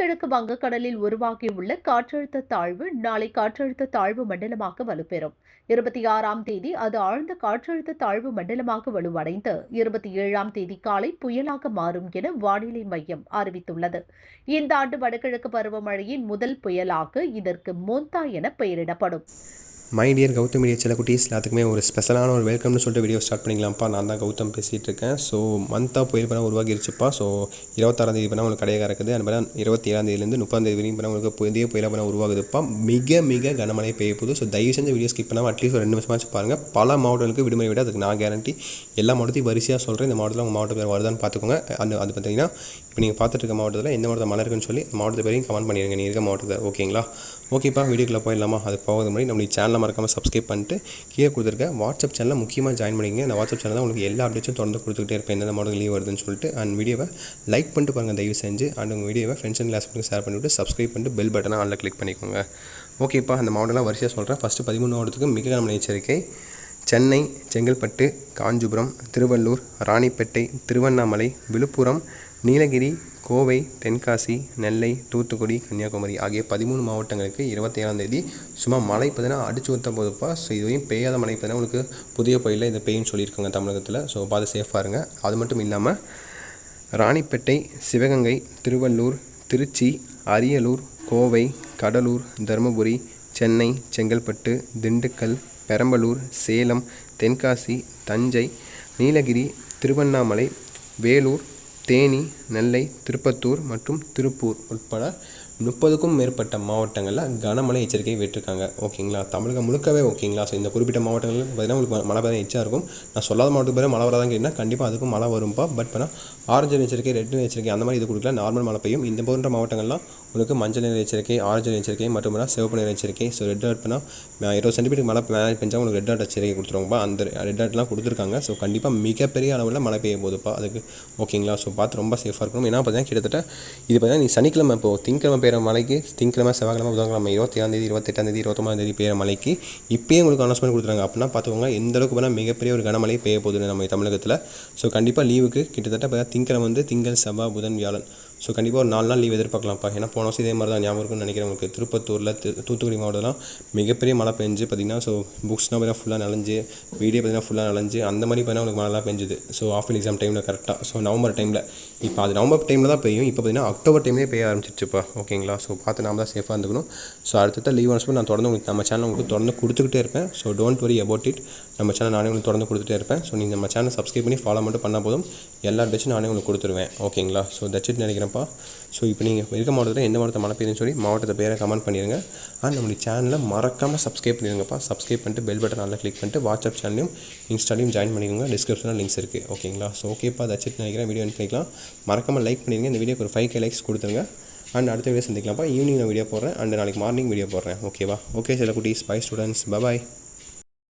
வடகிழக்கு வங்கக்கடலில் உருவாகியுள்ள காற்றழுத்த தாழ்வு நாளை காற்றழுத்த தாழ்வு மண்டலமாக வலுப்பெறும். 26ஆம் தேதி அது ஆழ்ந்த காற்றழுத்த தாழ்வு மண்டலமாக வலுவடைந்து 27ஆம் தேதி காலை புயலாக மாறும் என வானிலை மையம் அறிவித்துள்ளது. இந்த ஆண்டு வடகிழக்கு பருவமழையின் முதல் புயலாக இதற்கு மோந்தா என பெயரிடப்படும். மை டியர் கௌதம் மீடியா சில குட்டீஸ் எல்லாத்துக்குமே ஒரு ஸ்பெஷலான ஒரு வெல்கம்னு சொல்லிட்டு வீடியோ ஸ்டார்ட் பண்ணிக்கலாம்ப்பா. நான் தான் கௌதம் பேசிகிட்டு இருக்கேன். ஸோ மந்த்தாக புயல் பண்ண உருவாகிருச்சுப்பா. ஸோ 26ஆம் தேதி பண்ணால் உங்களுக்கு கடையாக இருக்குது. அது மாதிரி 27ஆம் தேதியிலேருந்து 30ஆம் தேதி வரைக்கும் பண்ணால் உங்களுக்கு புதிய புயலாக பண்ண உருவாகுதுப்பா. மிக மிக கனமழை பெய்ய போகுது. ஸோ தயவு செஞ்சு வீடியோ ஸ்கிப் பண்ணாமல் அட்லீஸ்ட் ஒரு 2 நிமிஷமாச்சு பாருங்கள். பல மாவட்டங்களுக்கு விடுமுறை விட அதுக்கு நான் கேரண்டி. எல்லா மாவட்டத்தையும் வரிசையாக சொல்கிறேன். இந்த மாவட்டத்தில் உங்கள் மாவட்டம் பேர் வருதான்னு பார்த்துக்கோங்க. அது பார்த்தீங்கன்னா இப்போ நீங்கள் பார்த்துட்டு இருக்க மாவட்டத்தில் எந்த மாவட்டத்தில் மழை இருக்குன்னு சொல்லி மாவட்டத்தை பேரையும் கமெண்ட் பண்ணிடுங்க நீங்கள் இருக்க மாவட்டத்தை. ஓகேங்களா? ஓகேப்பா, வீடியோக்குள்ளே போயிடலாமா? அது போகிறது மாதிரி நம்மளுக்கு சேனலை மறக்காமல் சப்ஸ்கிரைப் பண்ணிட்டு கீழே கொடுத்துருக்க வாட்ஸ்அப் சேனலில் முக்கியமாக ஜாயின் பண்ணிங்க. இந்த வாட்ஸ்அப் சேனல் தான் உங்களுக்கு எல்லா அப்டேட்ஸும் தொடர்ந்து கொடுத்துக்கிட்டே இருப்பேன். எந்த மாடல் லீவ் வருதுன்னு சொல்லிட்டு. அண்ட் வீடியோவை லைக் பண்ணிட்டு பாருங்கள் தயவு செஞ்சு. அண்ட் உங்கள் வீடியோவை ஃப்ரெண்ட்ஸ் அண்ட் கிளாஸ் ஷேர் பண்ணிவிட்டு சப்ஸ்கிரைப் பண்ணிட்டு பெல் பட்டனை ஆனில் கிளிக் பண்ணிக்கோங்க. ஓகேப்பா, அந்த மாவட்டம்லாம் வரிசையாக சொல்கிறேன். ஃபஸ்ட்டு 13 மாவட்டத்துக்கு மிக கனமழை எச்சரிக்கை. சென்னை, செங்கல்பட்டு, காஞ்சிபுரம், திருவள்ளூர், ராணிப்பேட்டை, திருவண்ணாமலை, விழுப்புரம், நீலகிரி, கோவை, தென்காசி, நெல்லை, தூத்துக்குடி, கன்னியாகுமரி ஆகிய 13 மாவட்டங்களுக்கு 27ஆம் தேதி சும்மா மழை பார்த்தீங்கன்னா அடிச்சு ஊற்ற போதுப்பா. ஸோ இதுவரையும் பெய்யாத மழை பார்த்தீங்கன்னா உங்களுக்கு புதிய புயலில் இந்த பெய்யுன்னு சொல்லியிருக்காங்க தமிழகத்தில். ஸோ பார்த்து சேஃபாக இருங்க. அது மட்டும் இல்லாமல் ராணிப்பேட்டை, சிவகங்கை, திருவள்ளூர், திருச்சி, அரியலூர், கோவை, கடலூர், தருமபுரி, சென்னை, செங்கல்பட்டு, திண்டுக்கல், பெரம்பலூர், சேலம், தென்காசி, தஞ்சை, நீலகிரி, திருவண்ணாமலை, வேலூர், தேனி, நெல்லை, திருப்பத்தூர் மற்றும் திருப்பூர் உட்பட 30க்கும் மேற்பட்ட மாவட்டங்களில் கனமழை எச்சரிக்கை விட்டுருக்காங்க. ஓகேங்களா? தமிழகம் முழுக்கவே. ஓகேங்களா? ஸோ இந்த குறிப்பிட்ட மாவட்டங்களில் பார்த்தீங்கன்னா உங்களுக்கு மழை பெய்ய எச்சா இருக்கும். நான் சொல்லாத மாவட்டத்துக்கு பேர் மழை வராதான் கேட்டிங்கன்னா கண்டிப்பாக அதுக்கும் மழை வரும்பா. பட் ஆனால் ஆரஞ்சு எச்சரிக்கை, ரெட் எச்சரிக்கை அந்த மாதிரி இது கொடுக்கல. நார்மல் மழை பெய்யும். இந்த போன்ற மாவட்டங்கள்லாம் உங்களுக்கு மஞ்சள் நிற எச்சரிக்கை, ஆரஞ்சு எச்சரிக்கை மற்றும் சிவப்பு நிற எச்சரிக்கை. ஸோ ரெட் அலர்ட் பண்ணால் 20 சென்டிமீட்டர் மழை பெஞ்சால் உங்களுக்கு ரெட் அலர்ட் எச்சரிக்கை கொடுத்துருவாங்கப்பா. அந்த ரெட் அலர்ட்லாம் கொடுத்துருக்காங்க. ஸோ கண்டிப்பாக மிகப்பெரிய அளவில் மழை பெய்ய போதுப்பா அதுக்கு. ஓகேங்களா? ஸோ பார்த்து ரொம்ப சேஃபாக இருக்கணும். ஏன்னா பார்த்தீங்கன்னா கிட்டத்தட்ட இது பார்த்தீங்கன்னா நீ சனிக்கிழமை இப்போது திங்கக்கிழமை பெய்கிற மழைக்கு திங்கக்கிழமை, செவ்வாய்க்கிழமை, புதன்கிழமை 27ஆம் தேதி, 28ஆம் தேதி, 29ஆம் தேதி பெய்கிற மழைக்கு இப்போயே உங்களுக்கு அனௌன்ஸ்மெண்ட் கொடுத்துருக்காங்க. அப்படின்னா பார்த்துக்கோங்க எந்த அளவுக்கு பண்ணால் மிகப்பெரிய ஒரு கனமழை பெய்ய போகுது நம்ம தமிழகத்தில். ஸோ கண்டிப்பாக லீவுக்கு கிட்டத்தட்ட பார்த்தீங்கன்னா திங்கக்கிழமை திங்கள், செவ்வாய், புதன், வியாழன். ஸோ கண்டிப்பாக ஒரு 4 நாள் லீவ் எதிர்பார்க்கலாம்ப்பா. ஏன்னா போன வருஷம் இதே மாதிரி தான் ஞாபகம் இருக்குன்னு நினைக்கிறேன். உங்களுக்கு திருப்பத்தூரில், தூத்துக்குடி மாவட்டம்லாம் மிகப்பெரிய மழை பெஞ்சு பார்த்திங்கன்னா ஸோ புக்ஸ்னால் பார்த்தீங்கன்னா ஃபுல்லாக நனைஞ்சு, வீடியோ பார்த்தீங்கன்னா ஃபுல்லாக நனைஞ்சு அந்த மாதிரி பார்த்தீங்கன்னா உங்களுக்கு மழைலாம் பெஞ்சுது. ஸோ ஆஃபில் எக்ஸாம் டைமில் கரெக்டாக ஸோ நவம்பர் டைமில். இப்போ அது நவம்பர் டைமில் தான் பெய்யும். இப்போ பார்த்தீங்கன்னா அக்டோபர் டைம்லேயே பெய்ய ஆரம்பிச்சிருச்சுப்பா. ஓகேங்களா? ஸோ பார்த்து நாம் தான் சேஃபாக இருந்துக்கணும். ஸோ அடுத்த லீவ் அனௌன்ஸ்மெண்ட் நான் தொடர்ந்து உங்களுக்கு நம்ம சேனல் உங்களுக்கு தொடர்ந்து கொடுத்துக்கிட்டே இருப்பேன். So don't worry about it. நம்ம சேனல் நானே உங்களுக்கு தொடர்ந்து கொடுத்துட்டே இருப்பேன். ஸோ நீங்கள் நம்ம சேனல் சப்ஸ்கிரைப் பண்ணி ஃபாலோ மட்டும் பண்ணால் போதும். எல்லா அப்டேட்ஸும் நானே உங்களுக்கு கொடுத்துருவேன். ஓகேங்களா? ஸோ தட்ஸ் இட் நினைக்கிறேன்ப்பா. ஸோ இப்போ நீங்கள் இருக்க மாவட்டத்தில் எந்த மாவட்டத்தில் மழை பெய்யுதுன்னு சொல்லி மாவட்டத்தை பேரை கமெண்ட் பண்ணிடுங்க. அண்ட் நம்மளுடைய சேனலை மறக்காமல் சப்ஸ்கிரைப் பண்ணிடுங்கப்பா. சப்ஸ்கிரைப் பண்ணிட்டு பெல் பட்டன் நல்லா கிளிக் பண்ணிட்டு வாட்ஸ்அப் சேனலையும் இன்ஸ்டாலையும் ஜாயின் பண்ணிக்கோங்க. டிஸ்கிரிப்ஷனில் லிங்க்ஸ் இருக்குது. ஓகேங்களா? ஸோ ஓகேப்பா, தட்ஸ் இட் நினைக்கிறேன். வீடியோ எண்ட் பண்ணிக்கலாம். மறக்காமல் லைக் பண்ணிடுங்க. இந்த வீடியோக்கு ஒரு 5K லைக்ஸ் கொடுத்துருங்க. அண்ட் அடுத்த வீடியோ சந்திக்கலாம்ப்பா. ஈவினிங் நான் வீடியோ போடுறேன். அண்ட் நாளைக்கு மார்னிங் வீடியோ போடுறேன். ஓகேவா? ஓகே சில குட்டீஸ். Bye students. பை.